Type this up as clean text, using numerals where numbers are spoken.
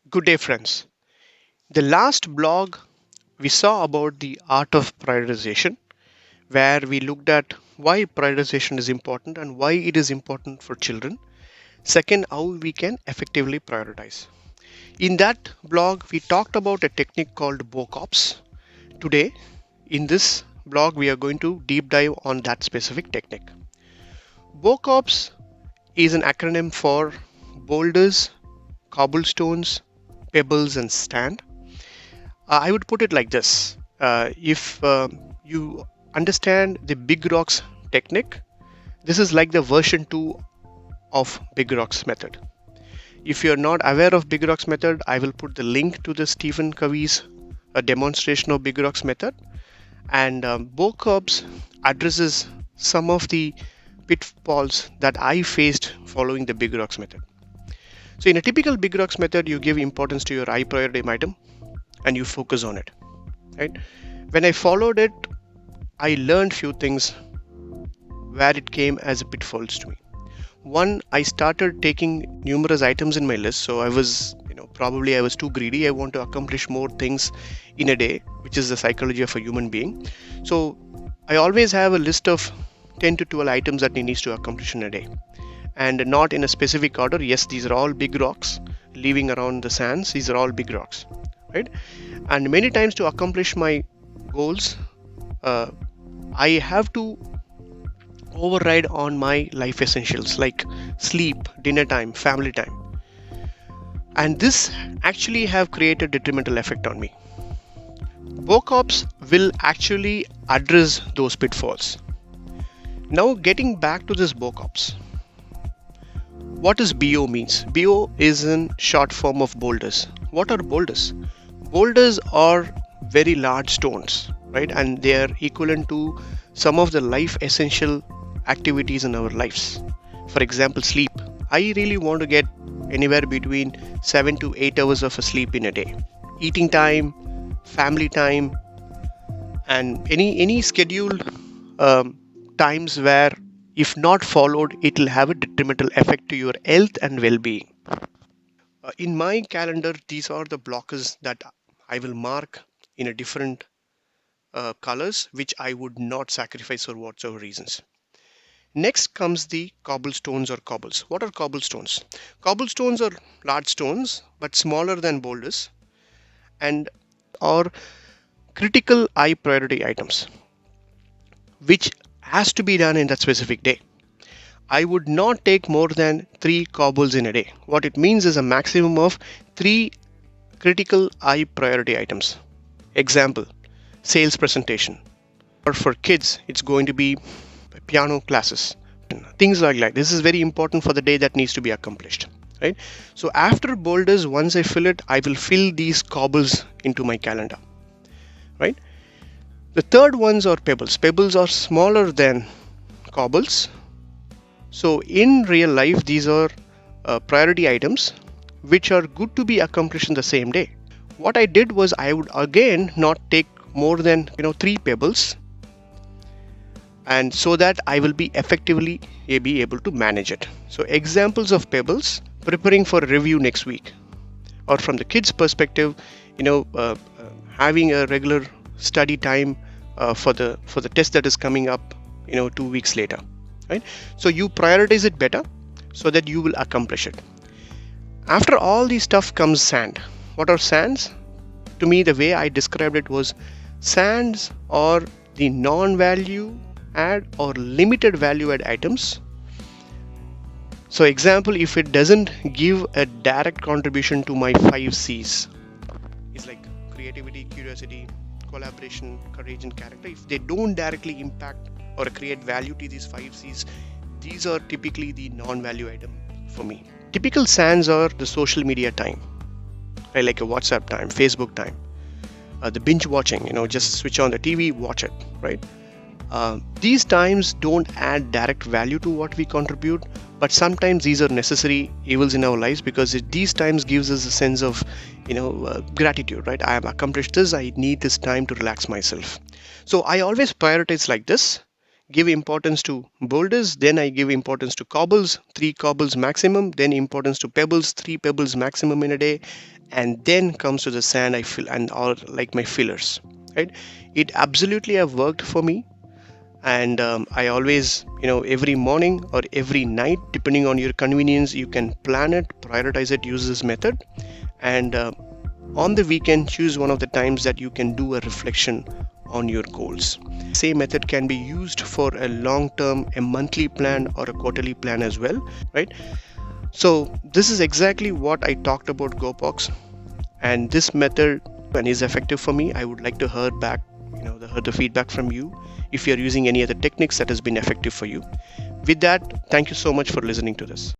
Good day, friends. The last blog we saw about the art of prioritization, where we looked at why prioritization is important and why it is important for children. Second, how we can effectively prioritize. In that blog, we talked about a technique called BoCoPS. Today, in this blog, we are going to deep dive on that specific technique. BoCoPS is an acronym for Boulders, Cobblestones, Pebbles and Sand. I would put it like this. If you understand the Bigrocks technique, this is like the version 2 of Bigrocks method. If you're not aware of Bigrocks method, I will put the link to the Stephen Covey's demonstration of Bigrocks method. And BoCoPS addresses some of the pitfalls that I faced following the Bigrocks method. So in a typical Bigrocks method, you give importance to your high priority item and you focus on it, right? When I followed it, I learned few things where it came as pitfalls to me. One, I started taking numerous items in my list, so I was probably I was too greedy. I want to accomplish more things in a day, which is the psychology of a human being. So I always have a list of 10 to 12 items that he needs to accomplish in a day, and not in a specific order. Yes, these are all big rocks leaving around the sands. These are all big rocks, right? And many times to accomplish my goals, I have to override on my life essentials like sleep, dinner time, family time, and this actually have created detrimental effect on me. BoCoPS will actually address those pitfalls. Now getting back to this BoCoPS, what does BO means? BO is in short form of boulders. What are boulders? Boulders are very large stones, right? And they are equivalent to some of the life essential activities in our lives. For example, sleep. I really want to get anywhere between 7 to 8 hours of a sleep in a day. Eating time, family time, and any scheduled times where if not followed, it will have a detrimental effect to your health and well-being. In my calendar, these are the blockers that I will mark in a different colors, which I would not sacrifice for whatsoever reasons. Next comes the cobblestones or cobbles. What are cobblestones? Cobblestones are large stones but smaller than boulders and are critical high priority items which has to be done in that specific day. I would not take more than 3 cobbles in a day. What it means is a maximum of 3 critical high priority items. Example, sales presentation. Or for kids, it's going to be piano classes, things like that. This is very important for the day that needs to be accomplished, right? So after boulders, once I fill it, I will fill these cobbles into my calendar, right? The third ones are pebbles. Pebbles are smaller than cobbles. So in real life, these are priority items which are good to be accomplished in the same day. What I did was I would again not take more than 3 pebbles, and so that I will be effectively be able to manage it. So examples of pebbles: preparing for a review next week, or from the kids perspective, having a regular study time for the test that is coming up 2 weeks later, right? So you prioritize it better so that you will accomplish it. After all this stuff comes sand. What are sands? To me, the way I described it was, sands are the non-value add or limited value add items. So example, if it doesn't give a direct contribution to my 5 C's, it's like creativity, curiosity, collaboration, courage and character. If they don't directly impact or create value to these 5 C's, these are typically the non-value item for me. Typical sands are the social media time, right? Like a WhatsApp time, Facebook time, the binge watching, just switch on the TV, watch it, right? These times don't add direct value to what we contribute, but sometimes these are necessary evils in our lives, because these times gives us a sense of gratitude, right? I have accomplished this, I need this time to relax myself. So I always prioritize like this: give importance to boulders, then I give importance to cobbles, 3 cobbles maximum, then importance to pebbles, 3 pebbles maximum in a day, and then comes to the sand I fill and all like my fillers, right? It absolutely have worked for me, and I always, every morning or every night, depending on your convenience, you can plan it, prioritize it, use this method, and on the weekend choose one of the times that you can do a reflection on your goals. Same method can be used for a long term, a monthly plan or a quarterly plan as well, right? So this is exactly what I talked about GoPox, and this method and is effective for me. I would like to hear back, hear the feedback from you if you're using any other techniques that has been effective for you. With that, thank you so much for listening to this.